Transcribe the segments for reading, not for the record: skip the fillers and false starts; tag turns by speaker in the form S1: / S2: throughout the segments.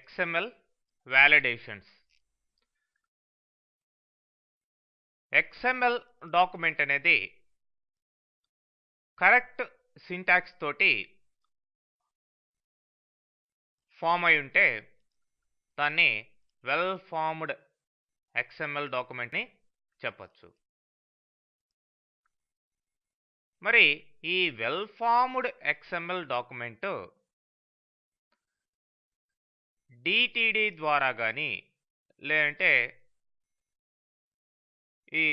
S1: XML validations. XML document అనేది correct syntax తోటి form అయి ఉంటే దాన్ని వెల్ ఫార్మ్డ్ XML డాక్యుమెంట్ని చెప్పచ్చు. మరి ఈ well formed XML document DTD ద్వారా కానీ లేదంటే ఈ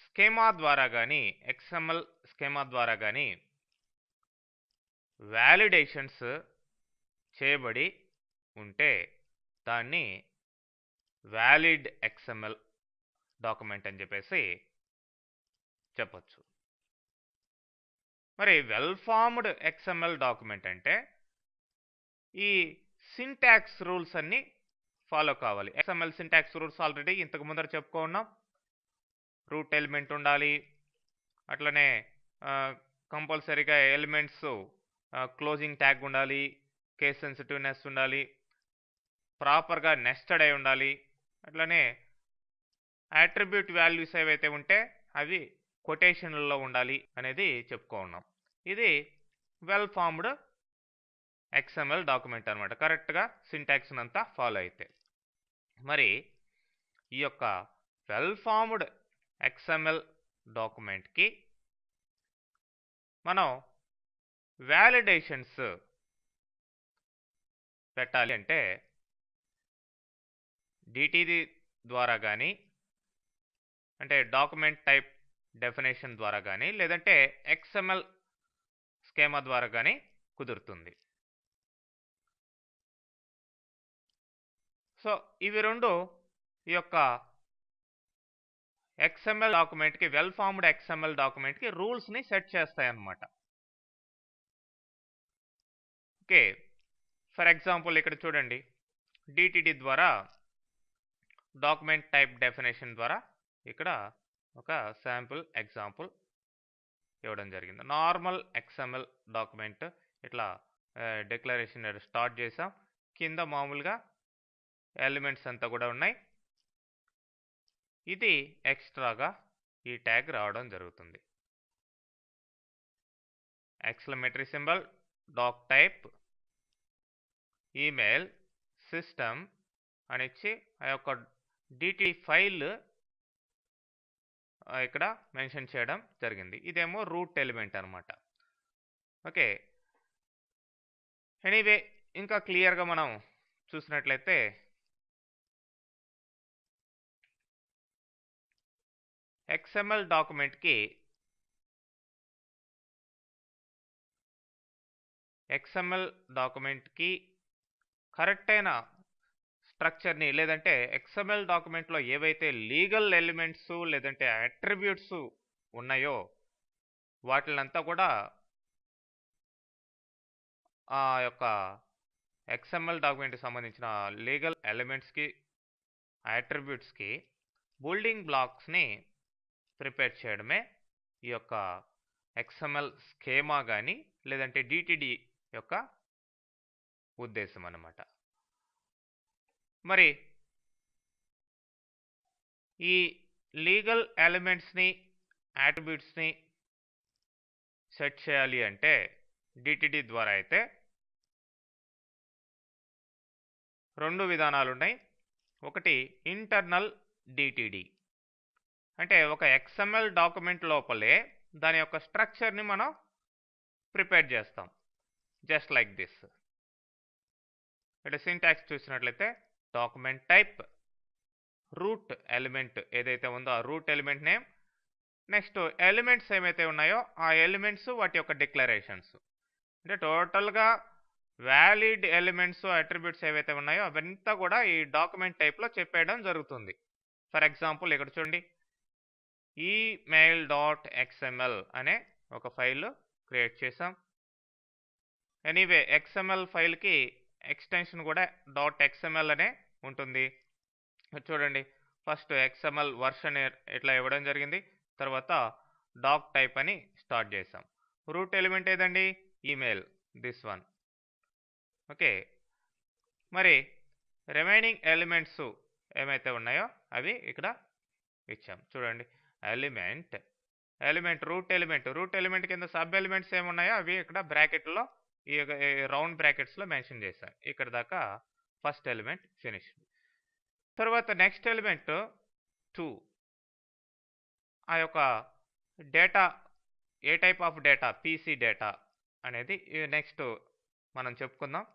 S1: స్కీమా ద్వారా కానీ XML స్కీమా ద్వారా కానీ వ్యాలిడేషన్స్ చేయబడి ఉంటే దాన్ని వ్యాలిడ్ XML డాక్యుమెంట్ అని చెప్పేసి చెప్పచ్చు. మరి వెల్ ఫార్మ్డ్ XML డాక్యుమెంట్ అంటే ఈ సింటాక్స్ రూల్స్ అన్ని ఫాలో కావాలి. XML సింటాక్స్ రూల్స్ ఆల్రెడీ ఇంతకు ముందర చెప్పుకున్నాం. రూట్ ఎలిమెంట్ ఉండాలి, అట్లనే కంపల్సరీగా ఎలిమెంట్స్ క్లోజింగ్ ట్యాగ్ ఉండాలి, కేస్ సెన్సిటివ్నెస్ ఉండాలి, ప్రాపర్గా నెస్టెడ్ అయి ఉండాలి, అట్లనే అట్రిబ్యూట్ వాల్యూస్ ఏవైతే ఉంటే అవి కొటేషన్లలో ఉండాలి అనేది చెప్పుకున్నాం. ఇది వెల్ ఫార్మ్డ్ XML డాక్యుమెంట్ అనమాట, కరెక్ట్గా సింటాక్స్ అంతా ఫాలో అయితే. మరి ఈ యొక్క వెల్ ఫార్మ్డ్ XML డాక్యుమెంట్కి మనం వ్యాలిడేషన్స్ పెట్టాలి అంటే DTD ద్వారా కానీ, అంటే డాక్యుమెంట్ టైప్ డెఫినేషన్ ద్వారా కానీ, లేదంటే XML స్కీమా ద్వారా కానీ కుదురుతుంది. సో ఇవి రెండు ఈ యొక్క XML డాక్యుమెంట్కి, వెల్ ఫార్మ్డ్ XML డాక్యుమెంట్కి రూల్స్ని సెట్ చేస్తాయన్నమాట. ఓకే, ఫర్ ఎగ్జాంపుల్ ఇక్కడ చూడండి, DTD ద్వారా డాక్యుమెంట్ టైప్ డెఫినేషన్ ద్వారా ఇక్కడ ఒక శాంపుల్ ఎగ్జాంపుల్ ఇవ్వడం జరిగింది. నార్మల్ XML డాక్యుమెంట్ ఇట్లా డిక్లరేషన్ స్టార్ట్ చేసాం, కింద మామూలుగా ఎలిమెంట్స్ అంతా కూడా ఉన్నాయి. ఇది ఎక్స్ట్రాగా ఈ ట్యాగ్ రావడం జరుగుతుంది. Exclamatory symbol, doc type, email, system అని ఇచ్చి ఆ యొక్క DTD ఫైల్ ఇక్కడ మెన్షన్ చేయడం జరిగింది. ఇదేమో రూట్ ఎలిమెంట్ అనమాట. ఓకే, ఎనీవే ఇంకా క్లియర్గా మనం చూసినట్లయితే XML డాక్యుమెంట్కి కరెక్ట్ అయిన స్ట్రక్చర్ని, లేదంటే XML డాక్యుమెంట్లో ఏవైతే లీగల్ ఎలిమెంట్స్ లేదంటే అట్రిబ్యూట్స్ ఉన్నాయో వాటినంతా కూడా ఆ యొక్క XML డాక్యుమెంట్కి సంబంధించిన లీగల్ ఎలిమెంట్స్కి, అట్రిబ్యూట్స్కి బిల్డింగ్ బ్లాక్స్ని ప్రిపేర్ చేయడమే ఈ యొక్క XML స్కీమా కానీ లేదంటే DTD యొక్క ఉద్దేశం అన్నమాట. మరి ఈ లీగల్ ఎలిమెంట్స్ని, అట్రిబ్యూట్స్ని సెట్ చేయాలి అంటే DTD ద్వారా అయితే రెండు విధానాలు ఉన్నాయి. ఒకటి ఇంటర్నల్ DTD, అంటే ఒక XML డాక్యుమెంట్ లోపలే దాని యొక్క స్ట్రక్చర్ని మనం ప్రిపేర్ చేస్తాం, జస్ట్ లైక్ దిస్. ఇక్కడ సింటాక్స్ చూసినట్లయితే డాక్యుమెంట్ టైప్, రూట్ ఎలిమెంట్ ఏదైతే ఉందో ఆ root element name, next elements ఏమైతే ఉన్నాయో ఆ ఎలిమెంట్స్ వాటి యొక్క డిక్లరేషన్స్, అంటే టోటల్గా వ్యాలిడ్ ఎలిమెంట్స్, అట్రిబ్యూట్స్ ఏవైతే ఉన్నాయో అవంతా కూడా ఈ డాక్యుమెంట్ టైప్లో చెప్పేయడం జరుగుతుంది. ఫర్ ఎగ్జాంపుల్ ఇక్కడ చూడండి, email.xml అనే ఒక ఫైల్ క్రియేట్ చేసాం. ఎనీవే XML ఫైల్కి ఎక్స్టెన్షన్ కూడా .xml అనే ఉంటుంది. చూడండి, ఫస్ట్ XML వర్షన్ ఇట్లా ఇవ్వడం జరిగింది, తర్వాత డాక్ టైప్ అని స్టార్ట్ చేసాం. రూట్ ఎలిమెంట్ ఏదండి, ఈమెయిల్, దిస్ వన్. ఓకే, మరి రిమైనింగ్ ఎలిమెంట్స్ ఏమైతే ఉన్నాయో అవి ఇక్కడ ఇచ్చాం. చూడండి, ఎలిమెంట్ రూట్ ఎలిమెంట్ కింద సబ్ ఎలిమెంట్స్ ఏమున్నాయో అవి ఇక్కడ బ్రాకెట్లో ఈ రౌండ్ బ్రాకెట్స్లో మెన్షన్ చేశాను. ఇక్కడ దాకా ఫస్ట్ ఎలిమెంట్ ఫినిష్. తర్వాత నెక్స్ట్ ఎలిమెంట్ 2, ఆ యొక్క data A type of data, PC data అనేది నెక్స్ట్ మనం చెప్పుకుందాం.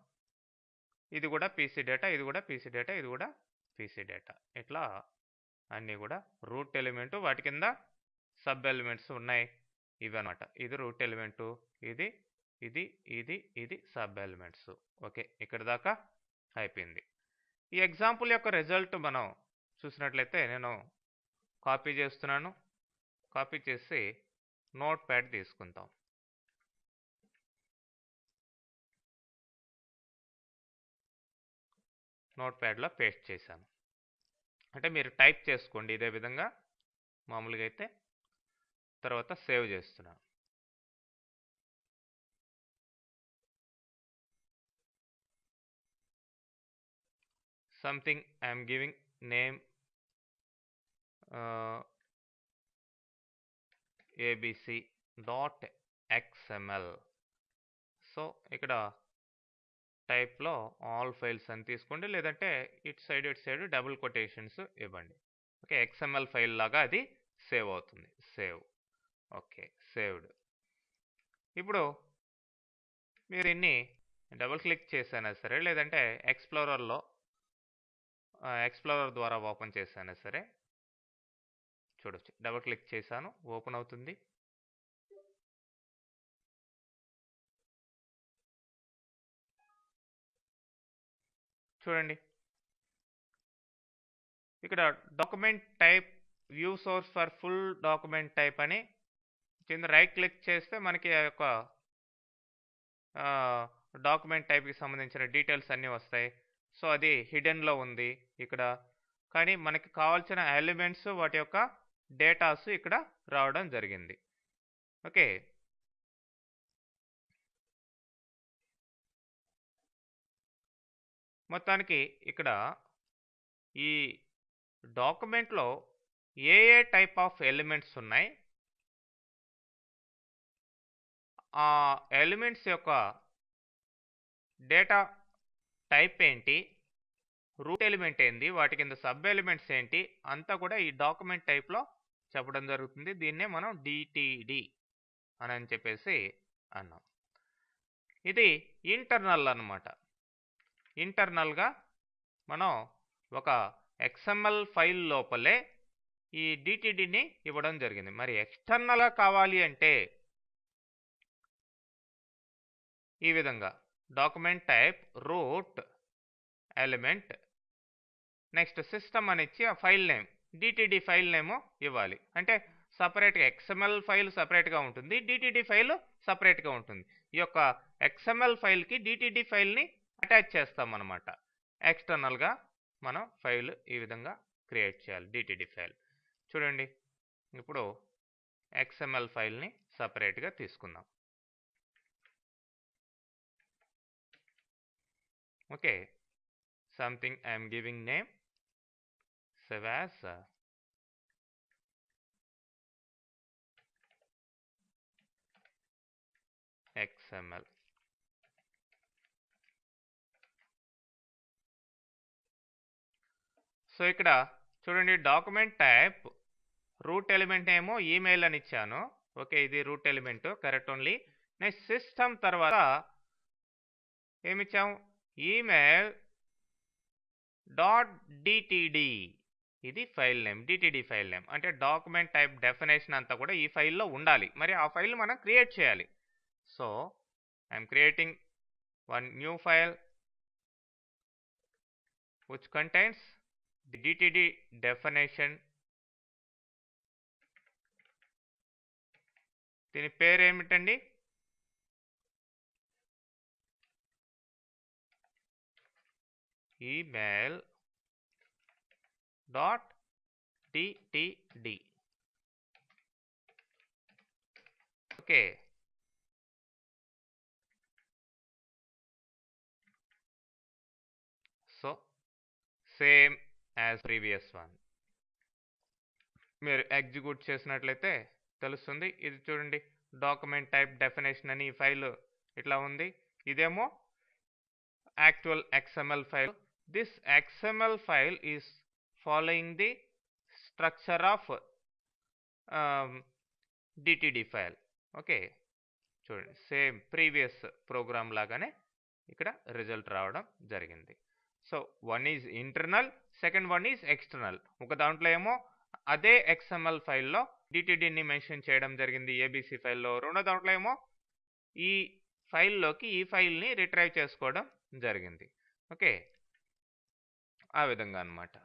S1: ఇది కూడా పీసీ డేటా, ఇది కూడా పీసీ డేటా, ఇది కూడా పీసీ డేటా. ఇట్లా అన్నీ కూడా రూట్ ఎలిమెంటు, వాటి కింద సబ్ ఎలిమెంట్స్ ఉన్నాయి ఇవన్నమాట. ఇది రూట్ ఎలిమెంటు, ఇది ఇది ఇది ఇది సబ్ ఎలిమెంట్స్. ఓకే, ఇక్కడ దాకా అయిపోయింది. ఈ ఎగ్జాంపుల్ యొక్క రిజల్ట్ మనం చూసినట్లయితే నేను కాపీ చేస్తున్నాను. కాపీ చేసి నోట్ ప్యాడ్ తీసుకుంటాం. నోట్ ప్యాడ్లో పేస్ట్ చేశాను. అంటే మీరు టైప్ చేసుకోండి ఇదే విధంగా మామూలుగా అయితే. తర్వాత సేవ్ చేస్తున్నాను. Something I'm giving name abc.xml. So ఇక్కడ టైప్లో ఆల్ ఫైల్స్ అని తీసుకోండి, లేదంటే ఇటు సైడ్ డబుల్ కొటేషన్స్ ఇవ్వండి. ఓకే, XML ఫైల్ లాగా అది సేవ్ అవుతుంది. సేవ్. Okay, saved. ఇప్పుడు మీరు ఇన్ని డబుల్ క్లిక్ చేసినా సరే, లేదంటే ఎక్స్ప్లోరర్ ద్వారా ఓపెన్ చేసినా సరే చూడొచ్చు. డబుల్ క్లిక్ చేశాను, ఓపెన్ అవుతుంది. చూడండి, ఇక్కడ document type view source for full document type అని కింద రైట్ క్లిక్ చేస్తే మనకి ఆ యొక్క డాక్యుమెంట్ టైప్కి సంబంధించిన డీటెయిల్స్ అన్నీ వస్తాయి. సో అది హిడెన్లో ఉంది ఇక్కడ, కానీ మనకి కావాల్సిన ఎలిమెంట్స్ వాటి యొక్క డేటాస్ ఇక్కడ రావడం జరిగింది. ఓకే, మొత్తానికి ఇక్కడ ఈ డాక్యుమెంట్లో ఏ టైప్ ఆఫ్ ఎలిమెంట్స్ ఉన్నాయి, ఆ ఎలిమెంట్స్ యొక్క డేటా టైప్ ఏంటి, రూట్ ఎలిమెంట్ ఏంటి, వాటి కింద సబ్ ఎలిమెంట్స్ ఏంటి అంతా కూడా ఈ డాక్యుమెంట్ టైప్లో చెప్పడం జరుగుతుంది. దీన్నే మనం డిటిడి అని చెప్పేసి అన్నాం. ఇది ఇంటర్నల్ అన్నమాట. ఇంటర్నల్గా మనం ఒక XML ఫైల్ లోపలే ఈ డిటిడిని ఇవ్వడం జరిగింది. మరి ఎక్స్టర్నల్గా కావాలి అంటే ఈ విధంగా document type root element next system అని ఇచ్చి ఆ file name DTD file name ఇవ్వాలి. అంటే సపరేట్గా XML ఫైల్ సపరేట్గా ఉంటుంది, డిటిడి ఫైల్ సపరేట్గా ఉంటుంది. ఈ యొక్క XML ఫైల్కి డిటిడి ఫైల్ని అటాచ్ చేస్తాం అన్నమాట. ఎక్స్టర్నల్గా మనం ఫైల్ ఈ విధంగా క్రియేట్ చేయాలి, డిటిడి ఫైల్. చూడండి, ఇప్పుడు XML ఫైల్ని సపరేట్గా తీసుకుందాం. Okay, something I'm giving name, save as XML. So ఇక్కడ చూడండి, డాక్యుమెంట్ టైప్ రూట్ ఎలిమెంట్ ఏమో ఈమెయిల్ అని ఇచ్చాను. ఓకే, ఇది root element correct only. Next system తర్వాత ఏమిచ్చాము, ఈమెయిల్ .dtd. ఇది file name, DTD file name. అంటే డాక్యుమెంట్ టైప్ డెఫినేషన్ అంతా కూడా ఈ ఫైల్లో ఉండాలి. మరి ఆ ఫైల్ మనం క్రియేట్ చేయాలి. So I'm creating one new file which contains the DTD definition. దీని పేరు ఏమిటండి, email.dtd. Okay, so same as previous one. మీరు ఎగ్జిక్యూట్ చేసినట్లయితే తెలుస్తుంది. ఇది చూడండి, డాక్యుమెంట్ టైప్ డెఫినేషన్ అని ఈ ఫైల్ ఇట్లా ఉంది. ఇదేమో actual XML file. This XML file is following the structure of DTD file. Okay, చూడండి సేమ్ ప్రీవియస్ ప్రోగ్రామ్ లాగానే ఇక్కడ రిజల్ట్ రావడం జరిగింది. So one is internal, second one is external. ఒక దాంట్లో ఏమో అదే XML ఫైల్లో DTDని మెన్షన్ చేయడం జరిగింది ABC ఫైల్లో. రెండో దాంట్లో ఏమో ఈ ఫైల్లోకి ఈ ఫైల్ని రిట్రైవ్ చేసుకోవడం జరిగింది. ఓకే, ఆ విధంగా అన్నమాట.